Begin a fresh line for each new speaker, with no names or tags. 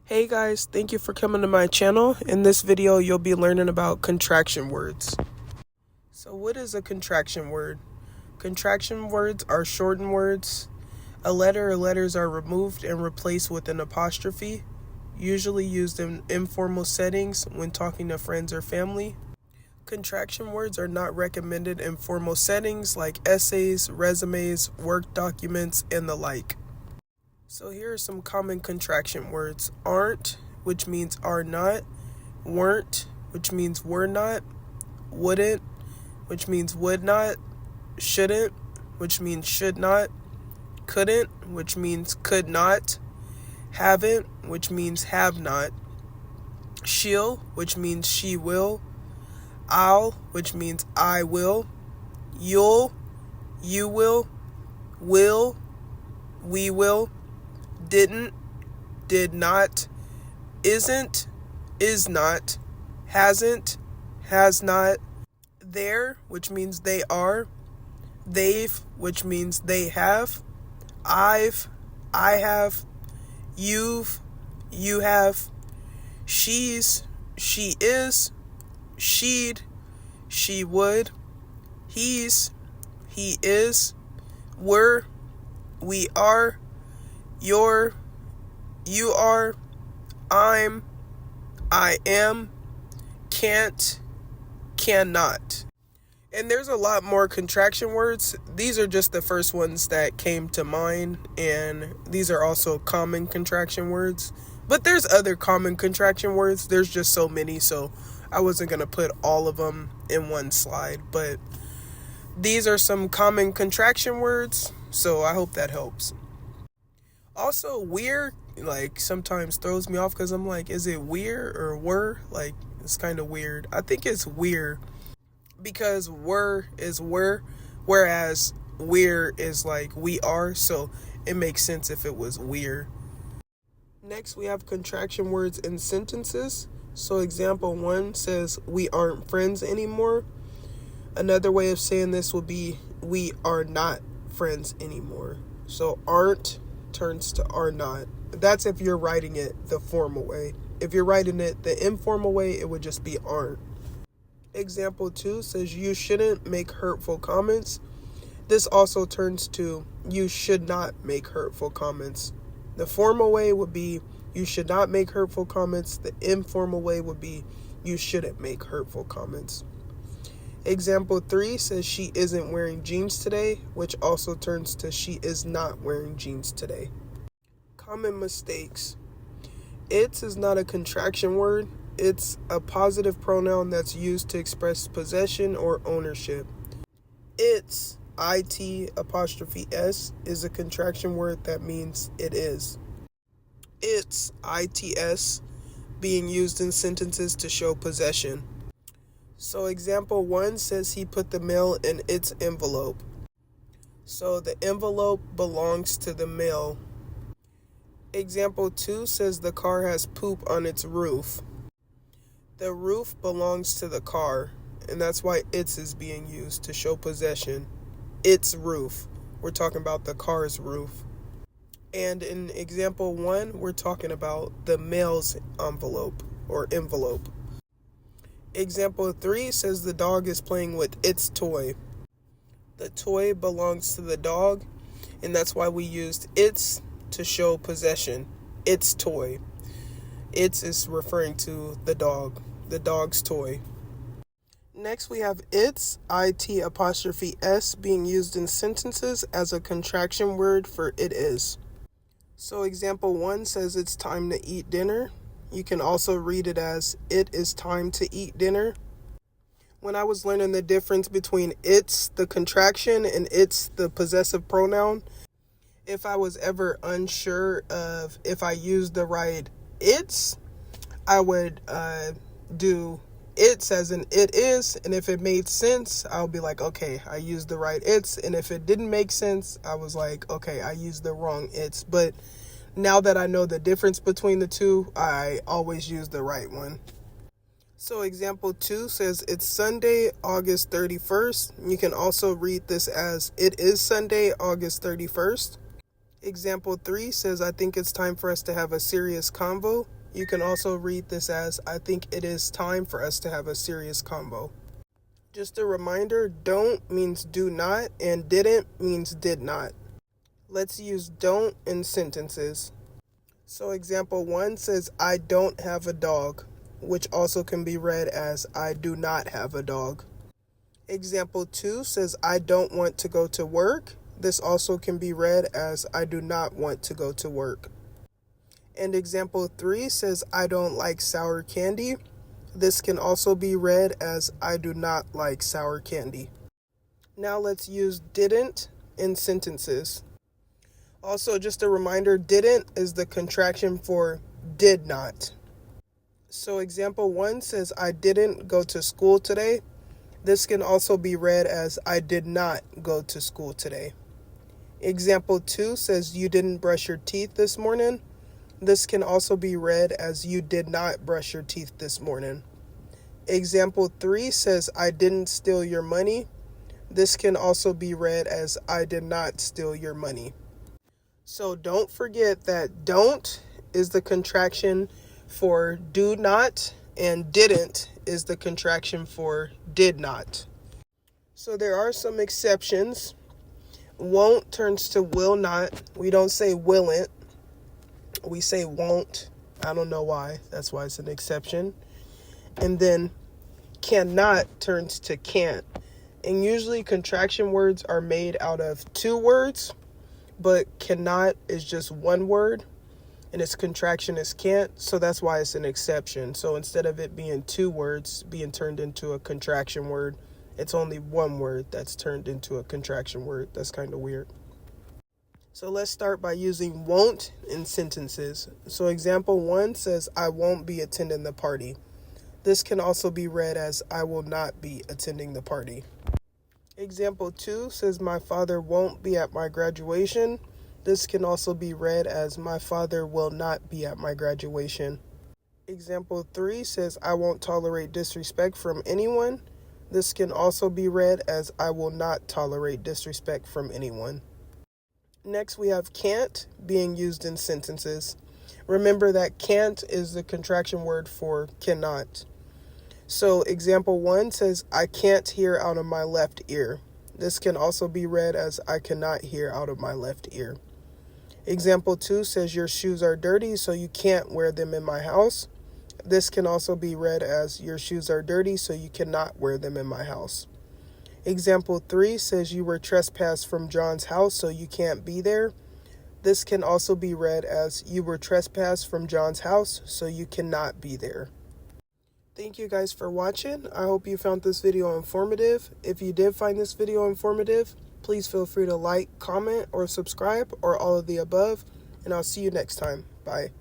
Hey guys, thank you for coming to my channel. In this video, you'll be learning about contraction words. So what is a contraction word? Contraction words are shortened words. A letter or letters are removed and replaced with an apostrophe, usually used in informal settings when talking to friends or family. Contraction words are not recommended in formal settings like essays, resumes, work documents, and the like. So here are some common contraction words. Aren't, which means are not. Weren't, which means were not. Wouldn't, which means would not. Shouldn't, which means should not. Couldn't, which means could not. Haven't, which means have not. She'll, which means she will. I'll, which means I will. You'll, you will. Will, we will. Didn't, did not. Isn't, is not. Hasn't, has not. There, which means they are. They've, which means they have. I've, I have. You've, you have. She's, she is. She'd, she would. He's, he is. We're, we are. You're, you are. I'm, I am. Can't, cannot. And there's a lot more contraction words. These are just the first ones that came to mind, and these are also common contraction words. But there's other common contraction words. There's just so many, so I wasn't going to put all of them in one slide. But these are some common contraction words, so I hope that helps. Also, weird, sometimes throws me off because I'm like, is it weird or were? It's kind of weird. I think it's weird because were is were, whereas we're is like we are, so it makes sense if it was weird. Next, we have contraction words in sentences. So example 1 says, we aren't friends anymore. Another way of saying this would be, we are not friends anymore. So aren't turns to are not. That's if you're writing it the formal way. If you're writing it the informal way, it would just be aren't. Example 2 says, you shouldn't make hurtful comments. This also turns to, you should not make hurtful comments. The formal way would be, you should not make hurtful comments. The informal way would be, you shouldn't make hurtful comments. Example 3 says, she isn't wearing jeans today, which also turns to, she is not wearing jeans today. Common mistakes. It's is not a contraction word. It's a positive pronoun that's used to express possession or ownership. It's, it apostrophe s, is a contraction word that means it is. It's, its, being used in sentences to show possession. So example 1 says he put the mail in its envelope. So the envelope belongs to the mail. Example 2 says the car has poop on its roof. The roof belongs to the car, and that's why its is being used to show possession. Its roof. We're talking about the car's roof. And in example 1, we're talking about the mail's envelope or envelope. Example 3 says the dog is playing with its toy. The toy belongs to the dog, and that's why we used its to show possession. Its toy. Its is referring to the dog's toy. Next, we have its, it apostrophe s, being used in sentences as a contraction word for it is. So example 1 says it's time to eat dinner. You can also read it as, it is time to eat dinner. When I was learning the difference between it's, the contraction, and it's, the possessive pronoun, if I was ever unsure of if I used the right it's, I would do it's as in it is, and if it made sense, I'll be like, okay, I used the right it's, and if it didn't make sense, I was like, okay, I used the wrong it's. But now that I know the difference between the two, I always use the right one. So example 2 says it's Sunday, August 31st. You can also read this as it is Sunday, August 31st. Example 3 says, I think it's time for us to have a serious convo. You can also read this as, I think it is time for us to have a serious convo. Just a reminder, don't means do not, and didn't means did not. Let's use don't in sentences. So example 1 says, I don't have a dog, which also can be read as, I do not have a dog. Example 2 says, I don't want to go to work. This also can be read as, I do not want to go to work. And example 3 says, I don't like sour candy. This can also be read as, I do not like sour candy. Now let's use didn't in sentences. Also, just a reminder, didn't is the contraction for did not. So example 1 says, I didn't go to school today. This can also be read as, I did not go to school today. Example 2 says, you didn't brush your teeth this morning. This can also be read as, you did not brush your teeth this morning. Example 3 says, I didn't steal your money. This can also be read as, I did not steal your money. So don't forget that don't is the contraction for do not, and didn't is the contraction for did not. So there are some exceptions. Won't turns to will not. We don't say willn't. We say won't. I don't know why. That's why it's an exception. And then cannot turns to can't. And usually contraction words are made out of 2 words, but cannot is just 1 word, and its contraction is can't, so that's why it's an exception. So instead of it being 2 words being turned into a contraction word, it's only 1 word that's turned into a contraction word. That's kind of weird. So let's start by using won't in sentences. So example 1 says, I won't be attending the party. This can also be read as, I will not be attending the party. Example 2 says, my father won't be at my graduation. This can also be read as, my father will not be at my graduation. Example 3 says, I won't tolerate disrespect from anyone. This can also be read as, I will not tolerate disrespect from anyone. Next, we have can't being used in sentences. Remember that can't is the contraction word for cannot. So example 1 says, I can't hear out of my left ear. This can also be read as, I cannot hear out of my left ear. Example 2 says, your shoes are dirty, so you can't wear them in my house. This can also be read as, your shoes are dirty, so you cannot wear them in my house. Example 3 says, you were trespassed from John's house, so you can't be there. This can also be read as, you were trespassed from John's house, so you cannot be there. Thank you guys for watching. I hope you found this video informative. If you did find this video informative, please feel free to like, comment, or subscribe, or all of the above, and I'll see you next time. Bye.